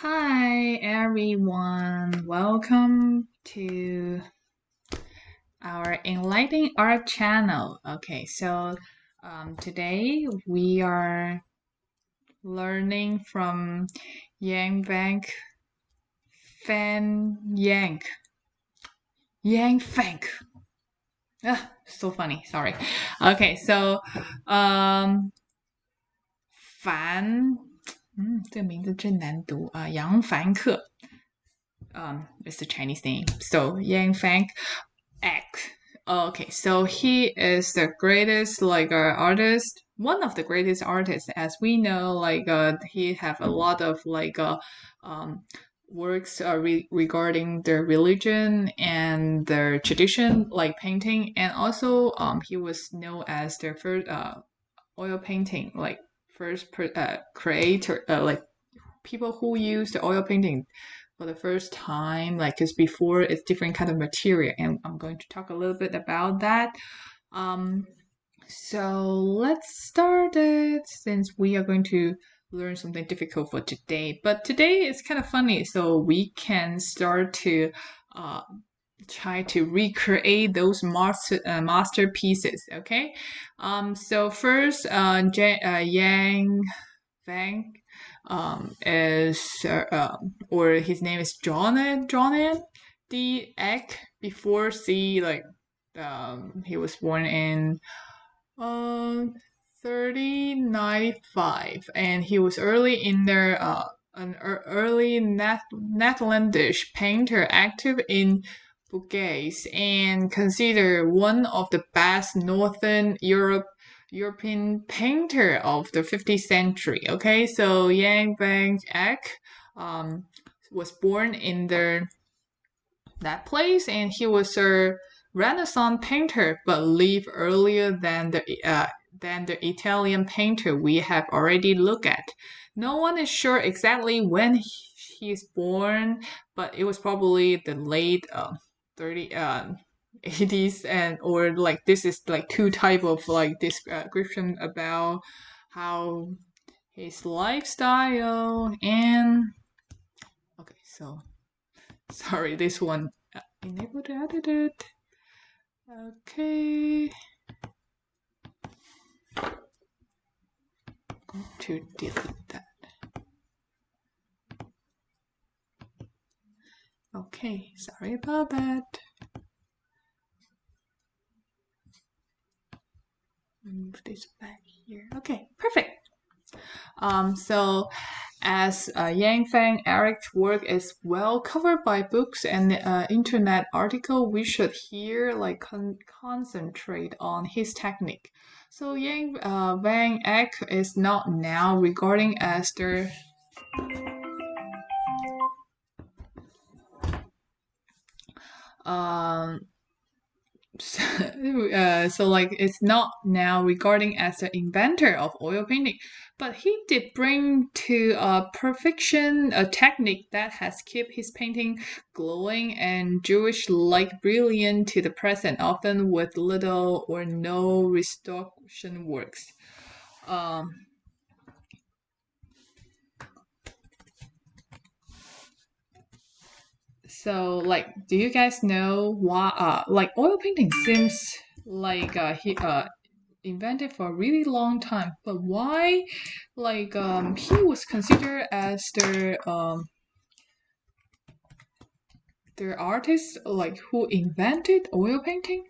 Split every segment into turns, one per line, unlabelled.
Hi everyone, welcome to our Enlightening Art channel. Okay, so today we are learning from Yang Feng. So funny, sorry. Okay, so um 凡这个名字真难读啊，杨凡克 it's the Chinese name. So Yang Feng Eyck. Okay, so he is the greatest artist, one of the greatest artists, as we know. He have a lot of um works regarding their religion and their tradition, like painting, and also he was known as the first oil painting, like creator, like people who use the oil painting for the first time, like because before it's different kind of material, and I'm going to talk a little bit about that. um so let's start it, since we are going to learn something difficult for today, but today is kind of funny, so we can start to try to recreate those masterpieces. Okay. So first, Yang Feng is or his name is John D. Eyck. Before C, he was born in uh 3095, and he was early in there an early Netherlandish painter active in Bugais, and considered one of the best Northern European painter of the 15th century. Okay, so Yang Van Eyck was born in that place, and he was a Renaissance painter, but lived earlier than the Italian painter we have already looked at. No one is sure exactly when he is born, but it was probably the late 30 80s, and or like this is like two type of like description about how his lifestyle. And okay, so sorry, this one enable to edit it. Okay, going to delete that. Okay, sorry about that. Move this back here. Okay, perfect. So as Yang Feng Eyck's work is well covered by books and internet article, we should here concentrate on his technique. So Yang Van Eyck is not now regarding as the um it's not now regarding as the inventor of oil painting, but he did bring to perfection a technique that has kept his painting glowing and Jewish like brilliant to the present, often with little or no restoration works. So, do you guys know why? Oil painting seems he invented for a really long time, but why? He was considered as the artist who invented oil painting,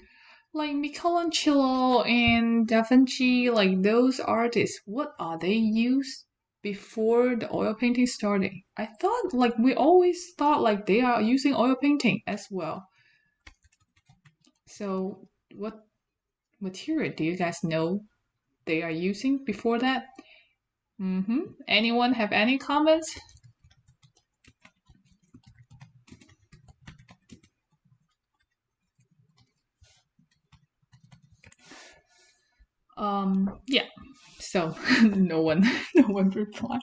like Michelangelo and Da Vinci, like those artists. What are they used before the oil painting started? I thought we always thought they are using oil painting as well. So what material do you guys know they are using before that? Anyone have any comments? Yeah. So no one replied.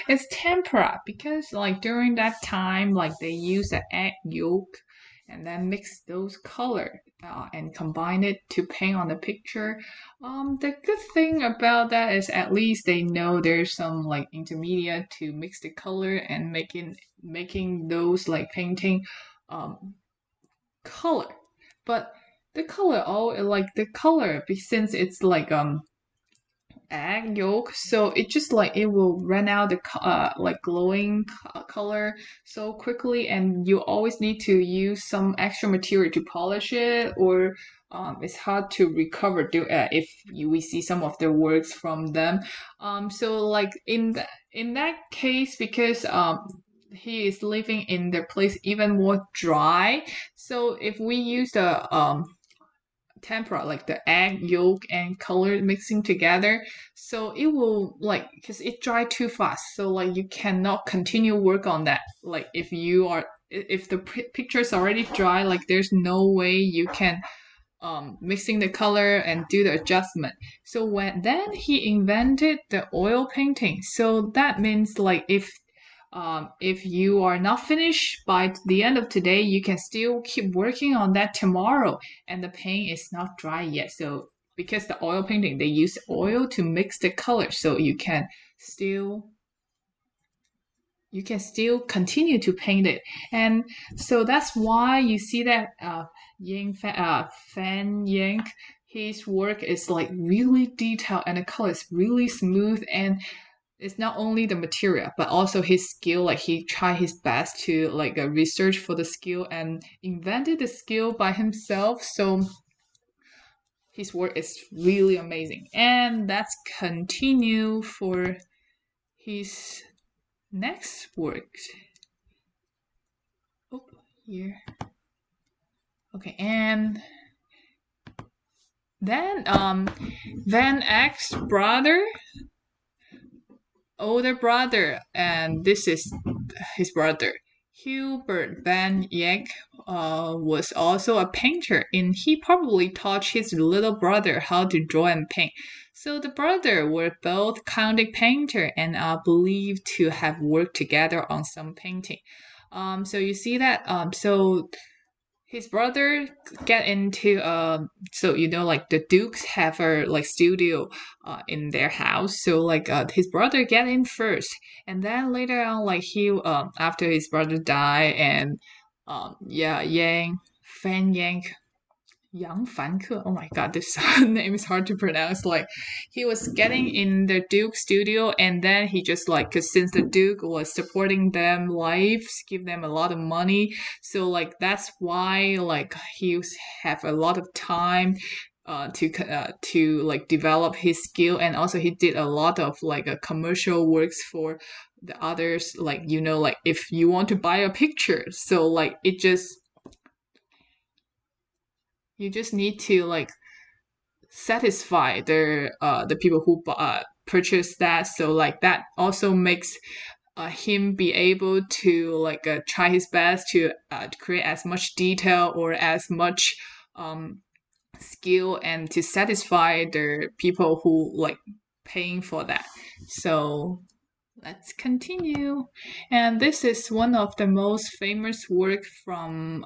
It's tempera because during that time they use the egg yolk and then mix those color and combine it to paint on the picture. The good thing about that is at least they know there's some like intermediate to mix the color and making those like painting color. But the color since it's like egg yolk, so it just like it will run out the like glowing color so quickly, and you always need to use some extra material to polish it, or it's hard to recover if we see some of the works from them. So like in that case, because he is living in the place even more dry, so if we use the tempera, like the egg yolk and color mixing together, so it will like because it dry too fast, so like you cannot continue work on that. Like if the picture is already dry, like there's no way you can mixing the color and do the adjustment. So when then he invented the oil painting. So that means like if you are not finished by the end of today, you can still keep working on that tomorrow, and the paint is not dry yet. So because the oil painting, they use oil to mix the color, so still you can still continue to paint it. And so that's why you see that Fan Yang, his work is like really detailed and the color is really smooth, and it's not only the material but also his skill. Like he tried his best to like research for the skill and invented the skill by himself. So his work is really amazing. And let's continue for his next work. Oh, here. Okay, and then Van Eyck's older brother, and this is his brother, Hubert van Eyck, was also a painter, and he probably taught his little brother how to draw and paint. So the brother were both counting painter and are believed to have worked together on some painting. So you see that. So his brother get into so like the dukes have a like studio in their house, so like his brother get in first, and then later on like he after his brother die, and yeah, Fan Yang Fanke. Oh my god, this name is hard to pronounce. Like, he was getting in the Duke studio, and then he just like, cause since the Duke was supporting them lives, give them a lot of money, so like that's why like have a lot of time to like develop his skill, and also he did a lot of like commercial works for the others. Like like if you want to buy a picture, so like you just need to like satisfy the people who purchase that. So like that also makes him be able to like try his best to create as much detail or as much skill, and to satisfy the people who like paying for that. So let's continue. And this is one of the most famous work from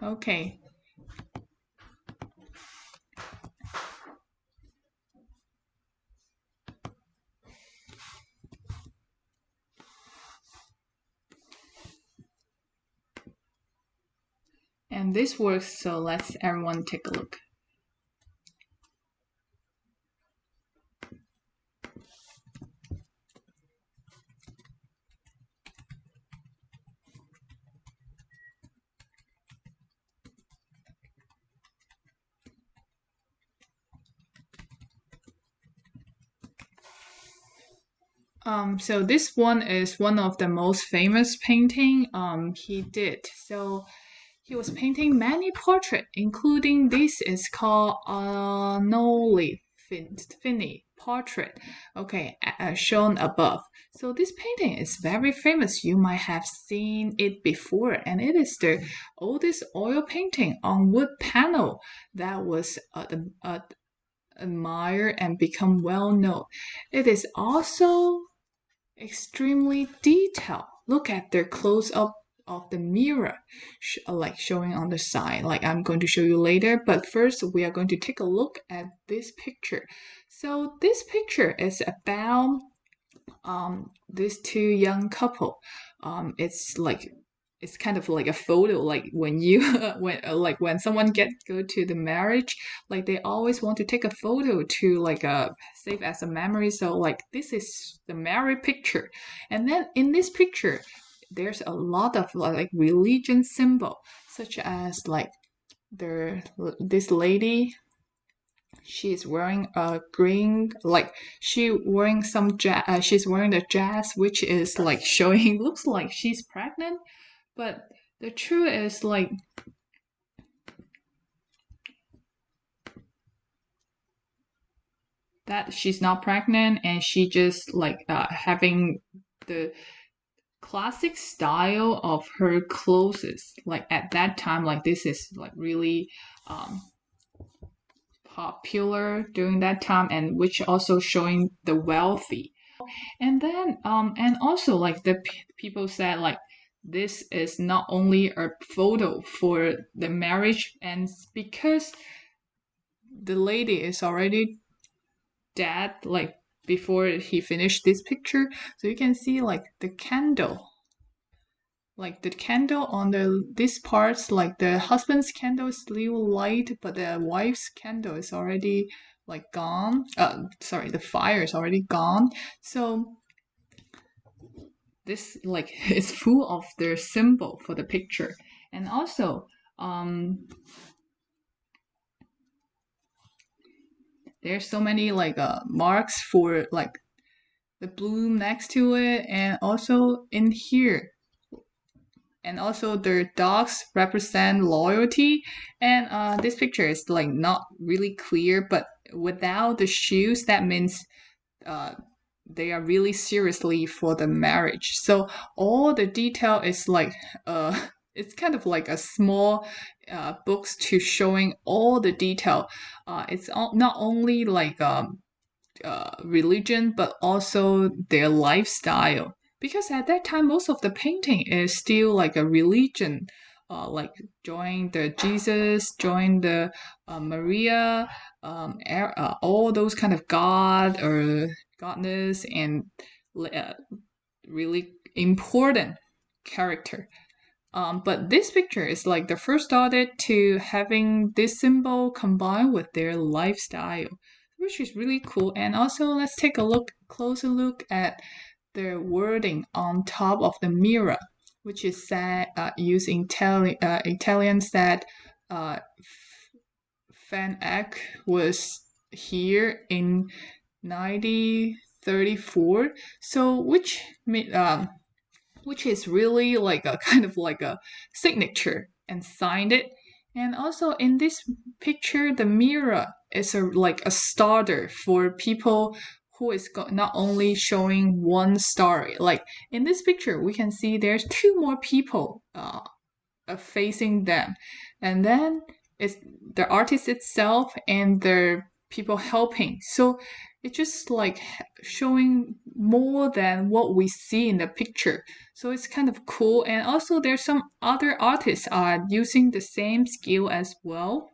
okay. And this works, so let's everyone take a look. So this one is one of the most famous painting he did. So he was painting many portraits, including this is called Fini. portrait, okay, shown above. So this painting is very famous. You might have seen it before, and it is the oldest oil painting on wood panel that was admired and become well known. It is also extremely detailed. Look at their close up of the mirror, like showing on the side, like I'm going to show you later. But first, we are going to take a look at this picture. So this picture is about these two young couple. It's kind of like a photo, like when you when someone go to the marriage, like they always want to take a photo to like save as a memory. So like this is the marriage picture, and then in this picture there's a lot of like religion symbol, such as like this lady, she's wearing a green, like she's wearing the dress, which is like showing looks like she's pregnant, but the truth is like that she's not pregnant, and she just like having the classic style of her clothes. Like at that time, like this is like really popular during that time, and which also showing the wealthy. And then and also like the people said like this is not only a photo for the marriage, and because the lady is already dead, like before he finished this picture, so you can see like the candle on this parts, like the husband's candle is still light, but the wife's candle is already like gone. Sorry, the fire is already gone. So this like is full of their symbol for the picture. And also there's so many like marks for like the bloom next to it, and also in here, and also their dogs represent loyalty. And this picture is like not really clear, but without the shoes, that means uh, they are really seriously for the marriage. So all the detail is like it's kind of like a small books to showing all the detail. It's not only like religion, but also their lifestyle. Because at that time, most of the painting is still like a religion, like join the Jesus, join the Maria, all those kind of god or godness, and really important character. But this picture is like the first started to having this symbol combined with their lifestyle, which is really cool. And also, let's take a closer look at the wording on top of the mirror, which is said using Italian said Van Eyck was here in 1934. So which is really like a kind of like a signature, and signed it. And also in this picture, the mirror is like a starter for people who is not only showing one story. Like in this picture, we can see there's two more people facing them, and then it's the artist itself and the people helping. So it's just like showing more than what we see in the picture. So it's kind of cool. And also there's some other artists are using the same skill as well,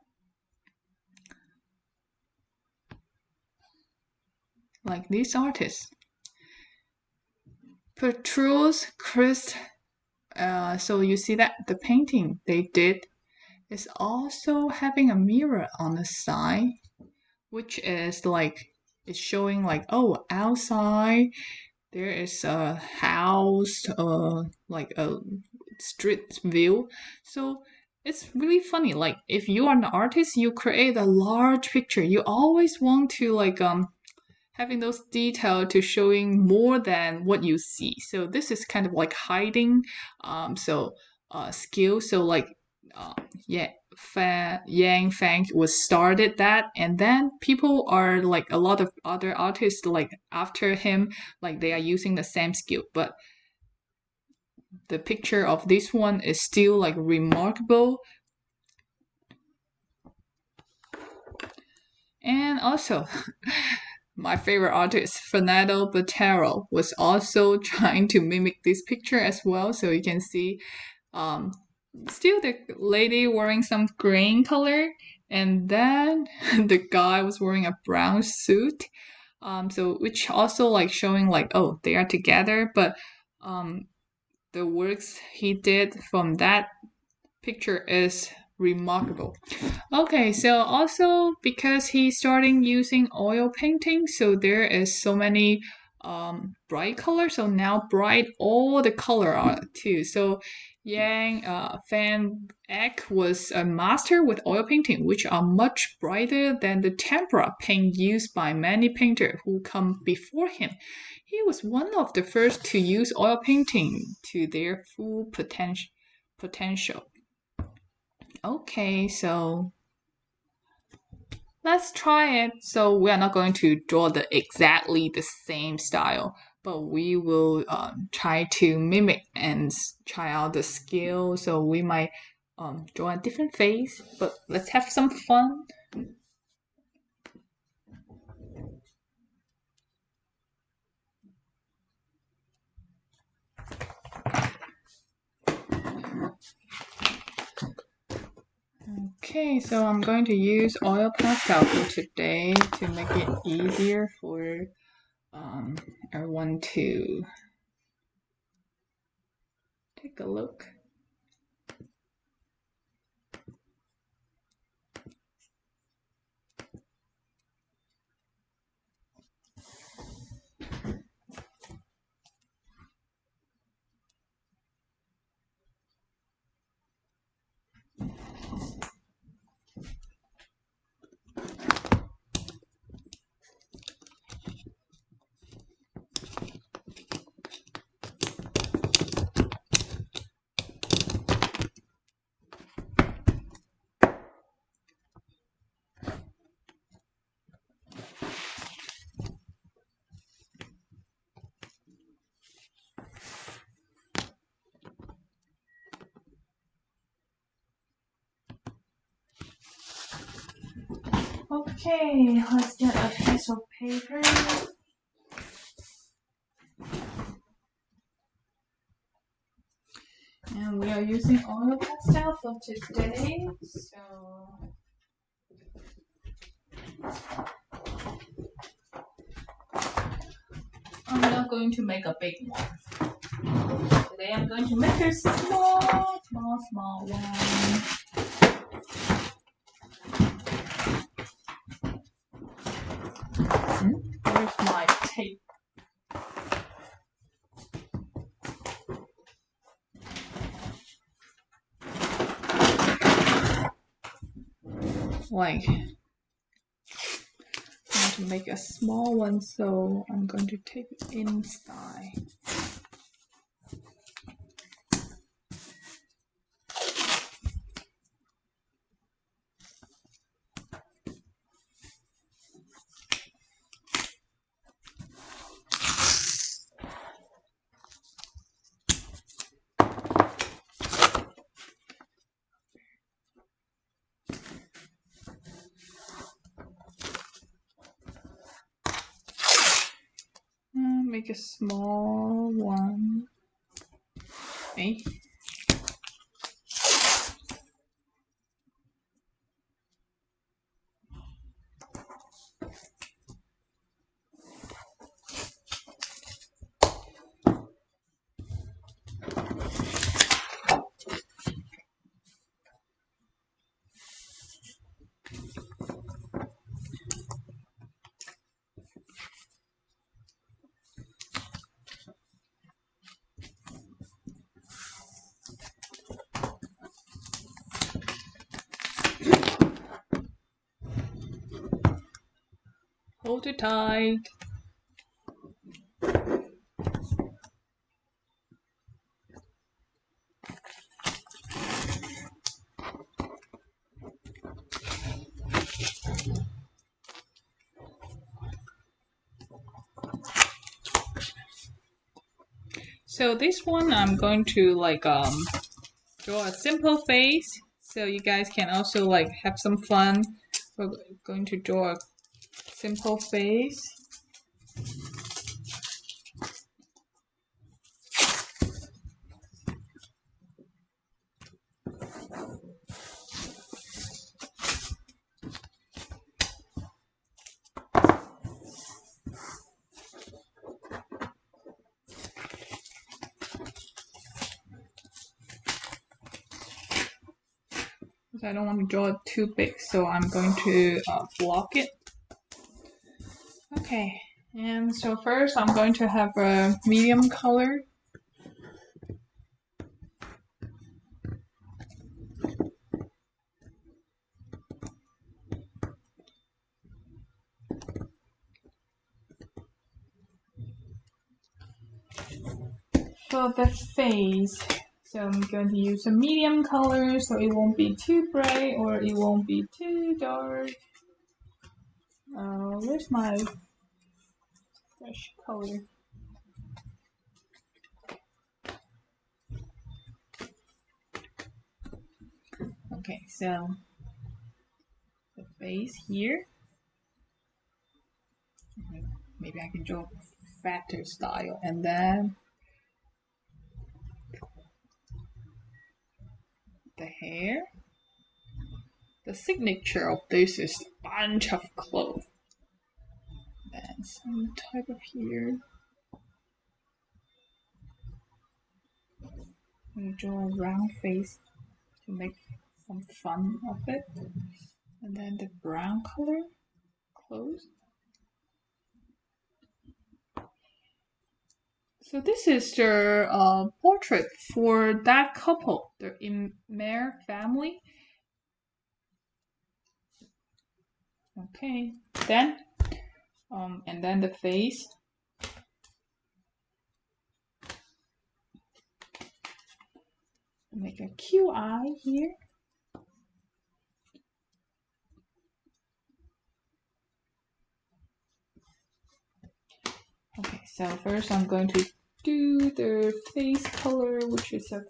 like these artists. Petrus Christ. So you see that the painting they did is also having a mirror on the side, which is like it's showing like, oh, outside there is a house, like a street view. So it's really funny. Like if you are an artist, you create a large picture. You always want to like having those detail to showing more than what you see. So this is kind of like hiding skill. So like yeah, Yang Feng was started that, and then people are like a lot of other artists like after him, like they are using the same skill, but the picture of this one is still like remarkable. And also, my favorite artist, Fernando Botero, was also trying to mimic this picture as well. So you can see um, still the lady wearing some green color, and then the guy was wearing a brown suit. So which also like showing like, oh, they are together, but um, the works he did from that picture is remarkable. Okay, so also because he's starting using oil painting, so there is so many bright colors. So now bright all the color on it too. So Yang Van Eyck was a master with oil painting, which are much brighter than the tempera paint used by many painters who come before him. He was one of the first to use oil painting to their full potential. Okay, so let's try it. So we are not going to draw the exactly the same style, but we will try to mimic and try out the skill. So we might draw a different face, but let's have some fun. Okay, so I'm going to use oil pastel for today to make it easier for everyone to take a look. Okay, let's get a piece of paper. And we are using oil pastel for today, so I'm not going to make a big one. Today I'm going to make a small one. Where's my tape? Like, I want to make a small one, so I'm going to tape it inside. Make a small one. Okay. Hold it tight. So this one I'm going to like draw a simple face, so you guys can also like have some fun. We're going to draw a simple face. I don't want to draw it too big, so I'm going to block it. Okay, and so first I'm going to have a medium color. For the face, so I'm going to use a medium color so it won't be too bright or it won't be too dark. Where's my fresh color? Okay, so the face here. Maybe I can draw fatter style, and then the hair. The signature of this is a bunch of clothes. Then some type of here. I'm draw a round face to make some fun of it. And then the brown color clothes. So this is their portrait for that couple, the Imer family. Okay, then and then the face. Make a cute eye here. Okay, so first I'm going to do the face color, which is a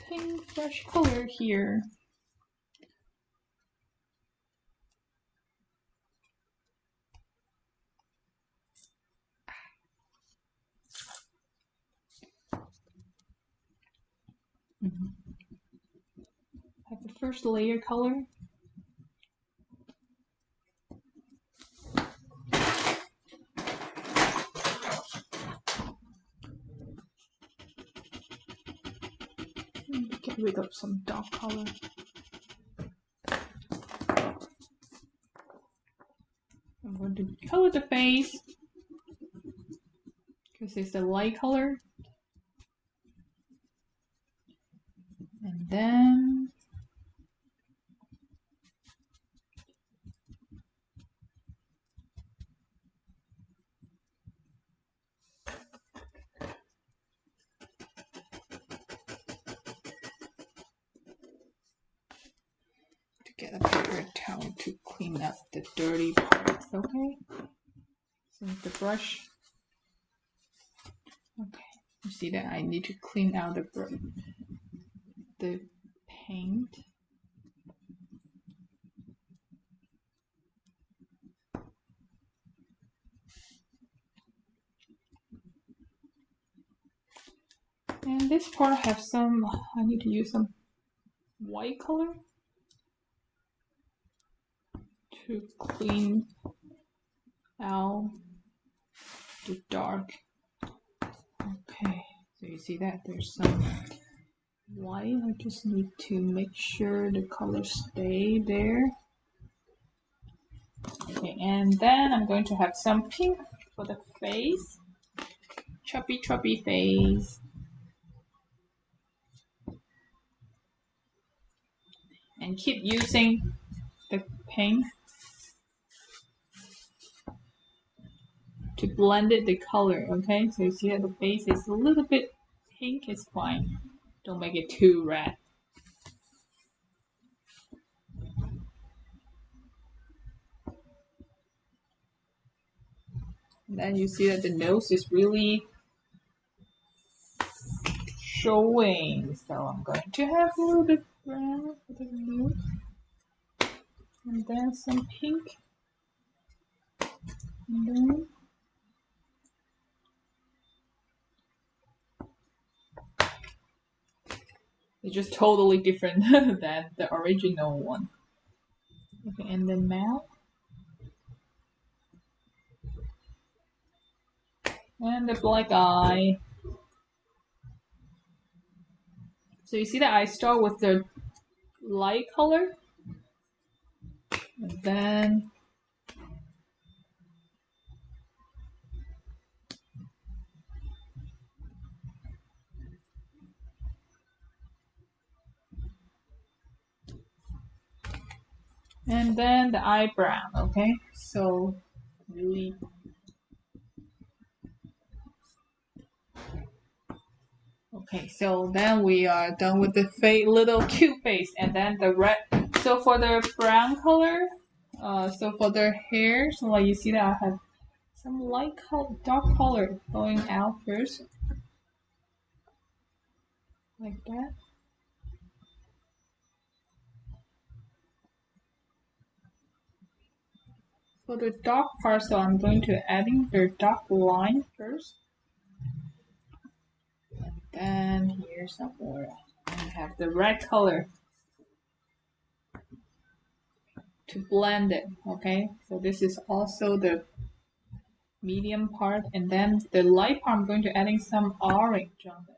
pink fresh color here. Have the first layer color. Get rid of some dark color. I'm going to color the face because it's a light color. And then to get a paper towel to clean up the dirty parts, okay? So with the brush. Okay, you see that I need to clean out the paint. And this part have some, I need to use some white color to clean out the dark. Okay, so you see that there's some white. I just need to make sure the colors stay there. Okay, and then I'm going to have some pink for the face. Chubby face. And keep using the paint to blend it the color, okay? So you see that the face is a little bit pink, it's fine. Don't make it too red. And then you see that the nose is really showing. So I'm going to have a little bit brown for the nose. And then some pink. And then it's just totally different than the original one. Okay, and the mouth. And the black eye. So you see that I start with the light color. And then the eyebrow, okay? So really okay, so then we are done with the little cute face, and then the red. So for the brown color, so for their hair, so like you see that I have some light color, dark color going out first, like that. For the dark part, so I'm going to adding the dark line first. Then here somewhere I have the red color to blend it, okay? So this is also the medium part, and then the light part I'm going to adding some orange on it.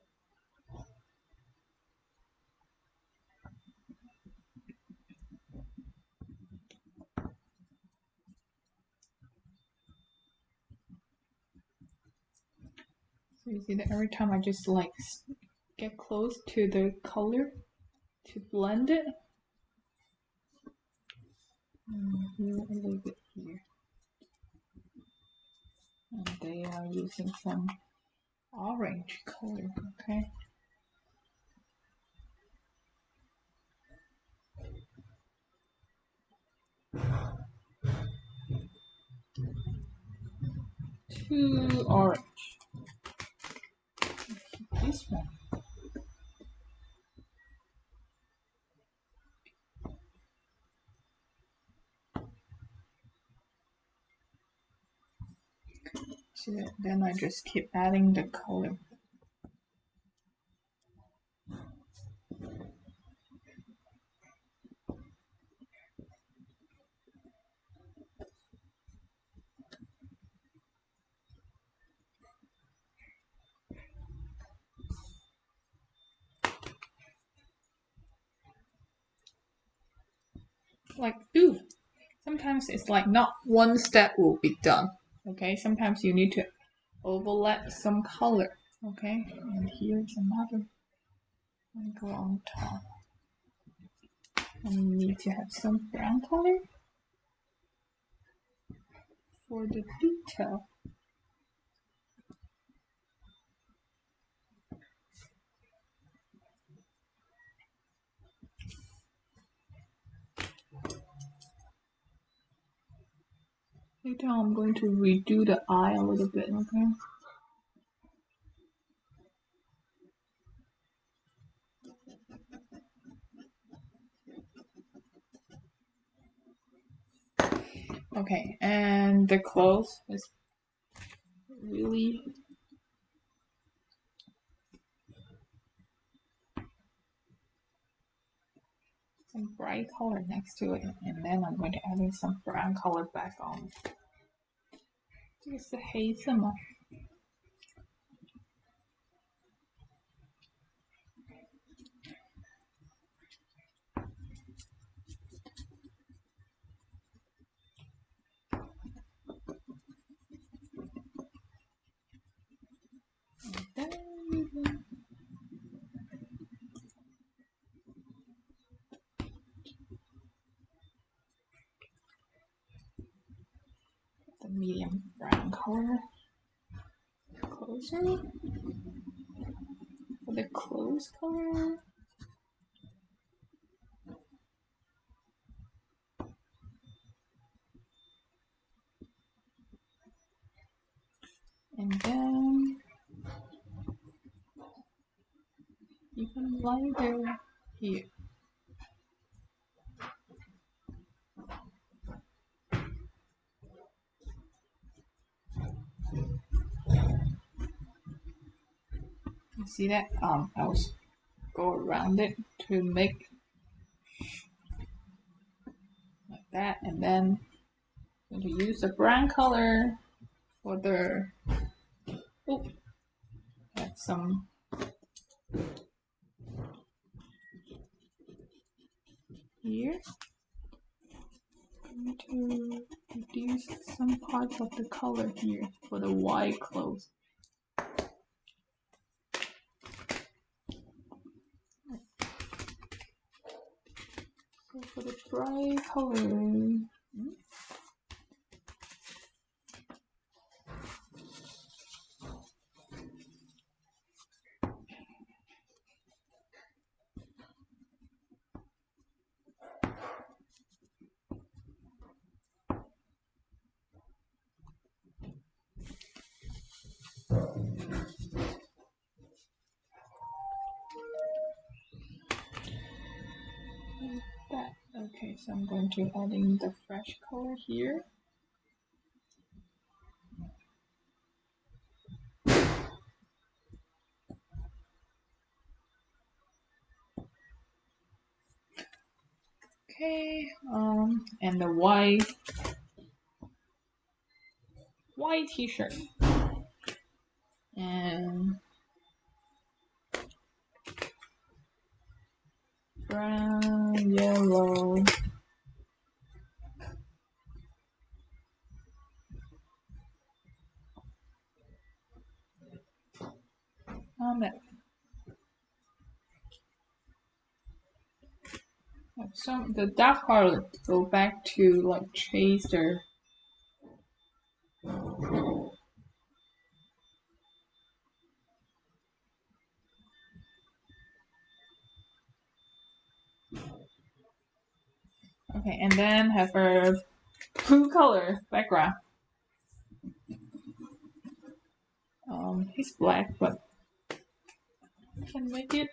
So you see that every time I just like get close to the color to blend it. And here a little bit here. And they are using some orange color, okay? Too orange. This one. So then I just keep adding the color. Like, ooh, sometimes it's like not one step will be done, okay? Sometimes you need to overlap some color, okay? And here's another one go on top. And you need to have some brown color for the detail. Later I'm going to redo the eye a little bit, okay? Okay, and the clothes is really some bright color next to it, and then I'm going to add in some brown color back on. 这个是黑色吗？ The medium brown color closer for the clothes color. And then some lighter here. You see that? I'll go around it to make like that, and then I'm going to use the brown color for the add some here. I'm going to reduce some parts of the color here for the white clothes. So for the bright color, that. Okay, so I'm going to add in the fresh color here. Okay, and the white t-shirt and brown, yellow. Some the dark color go back to like chaser. Okay, and then have a blue color background. He's black, but can make it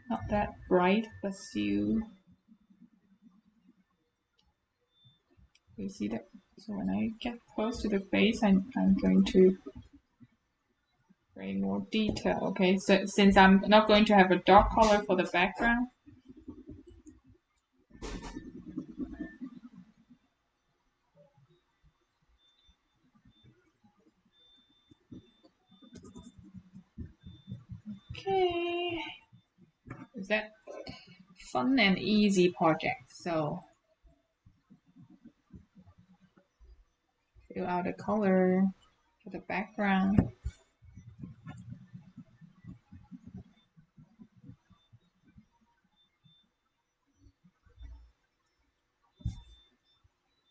not that bright, but still. You see that? So when I get close to the face, I'm going to bring more detail. Okay, so since I'm not going to have a dark color for the background. Okay, is that fun and easy project? So fill out the color for the background.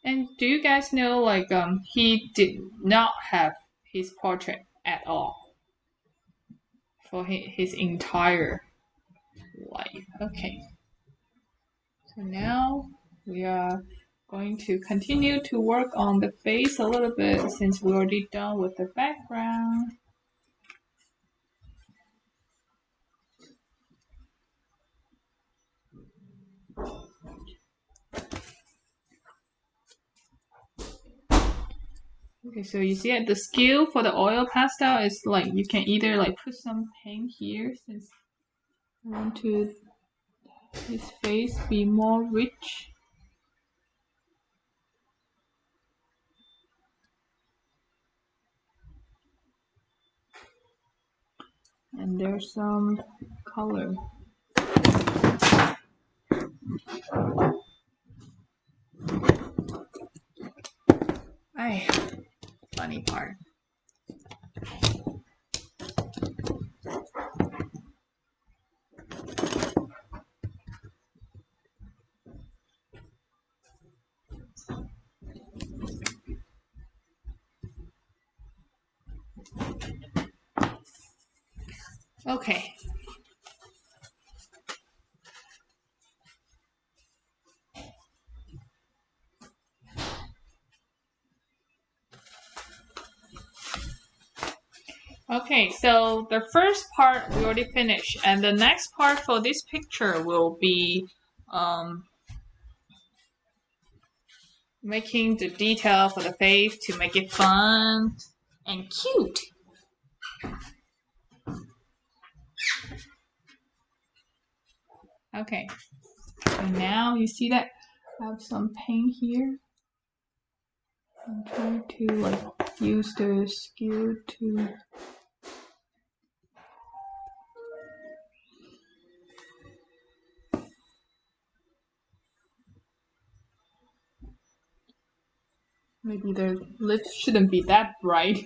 And do you guys know, like, he did not have his portrait at all for his entire life. Okay. So now we are going to continue to work on the face a little bit since we're already done with the background. Okay, so you see the skill for the oil pastel is like you can either like put some paint here since I want to his face be more rich. And there's some color. Funny part. Okay. Okay, so the first part we already finished, and the next part for this picture will be making the detail for the face to make it fun and cute. Okay, so now you see that I have some paint here. I'm trying to use the skill to maybe the lips shouldn't be that bright.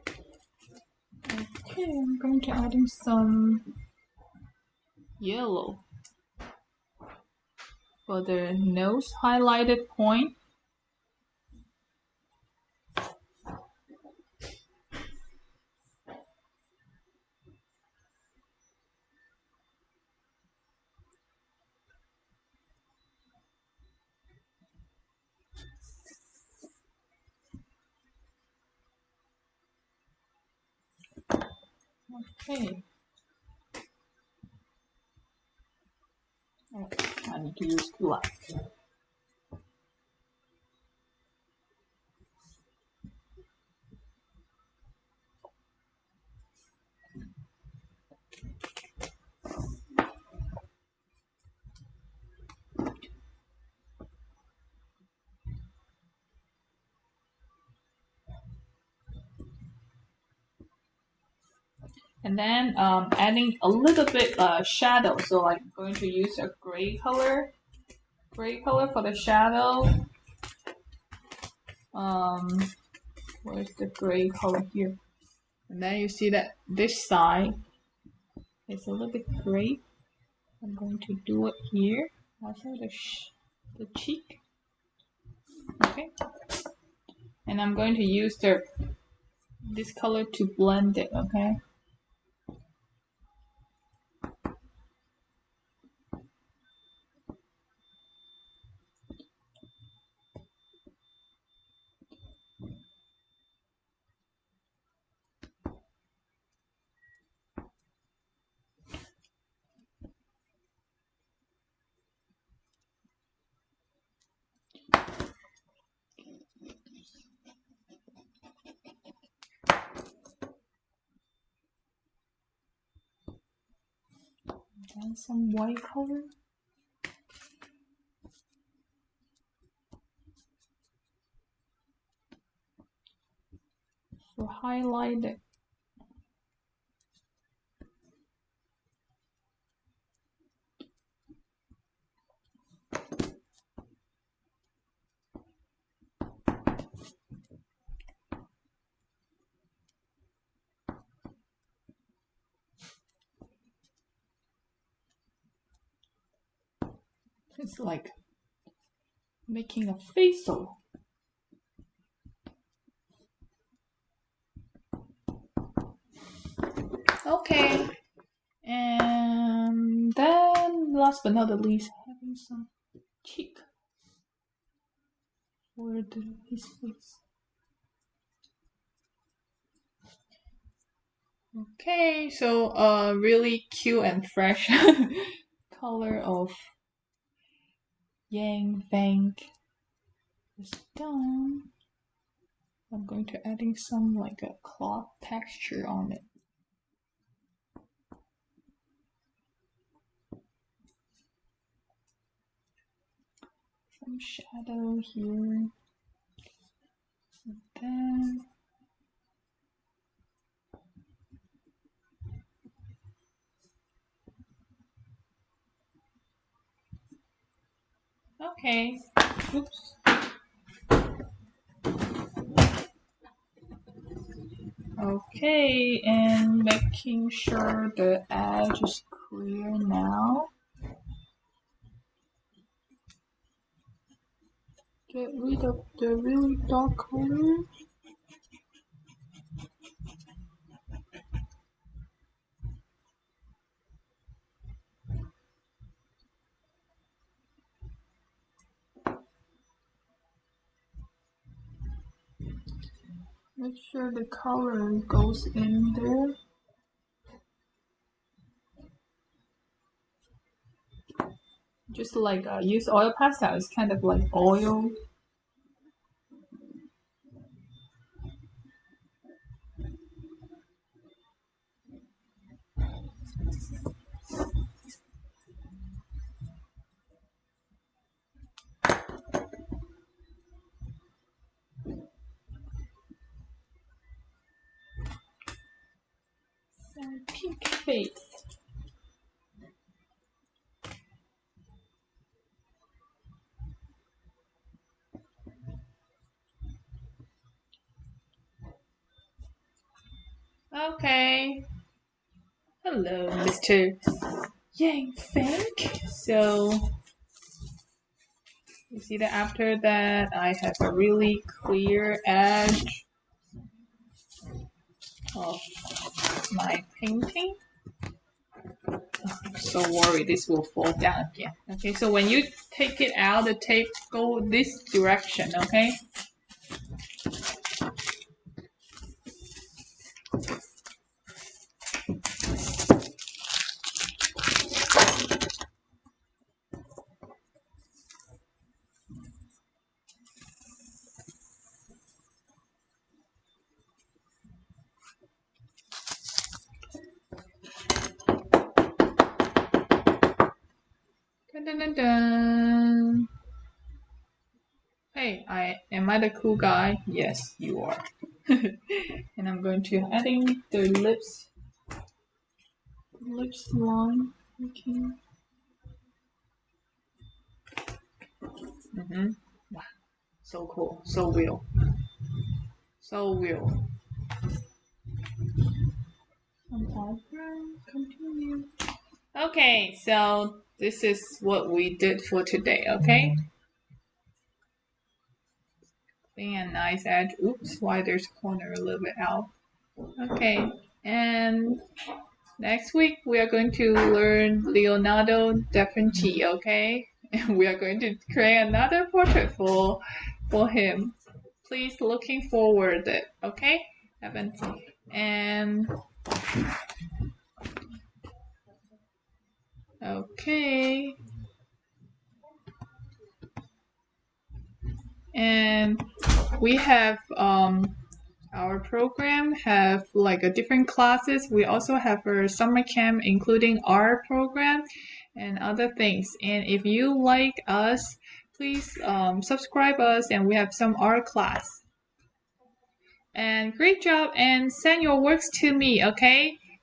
Okay, I'm going to add in some yellow for the nose highlighted point. Okay. Oh, I need to use two lights. And then adding a little bit shadow. So I'm going to use a gray color for the shadow. Where's the gray color here? And then you see that this side is a little bit gray. I'm going to do it here, also the cheek. Okay, and I'm going to use this color to blend it. Okay. And some white color. So highlight it. It's like making a facial. Okay. And then last but not the least, having some cheek for his face. Okay, so really cute and fresh color of Yang Bank is done. I'm going to adding some like a cloth texture on it. Some shadow here. And then okay. Oops. Okay, and making sure the edge is clear now. Get rid of the really dark color. Make sure the color goes in there. Just like use oil pastel. It's kind of like oil. Pink face. Okay. Hello, Mr. Yang Fink. So you see that after that I have a really clear edge of my painting. I'm so worried this will fall down again. Okay, so when you take it out, the tape go this direction, okay? Dun, dun, dun, dun. Hey, am I the cool guy? Yes, you are. And I'm going to adding the lips line. Okay. Wow, so cool, so real, so real. Continue. Okay, so this is what we did for today. Okay. Clean a nice edge. Oops, why there's a corner a little bit out. Okay, and next week we are going to learn Leonardo da Vinci, okay? And we are going to create another portrait for him. Please looking forward, okay? Evan. And okay. And we have our program have like a different classes. We also have a summer camp including art program and other things. And if you like us, please subscribe us, and we have some art class. And great job, and send your works to me, okay?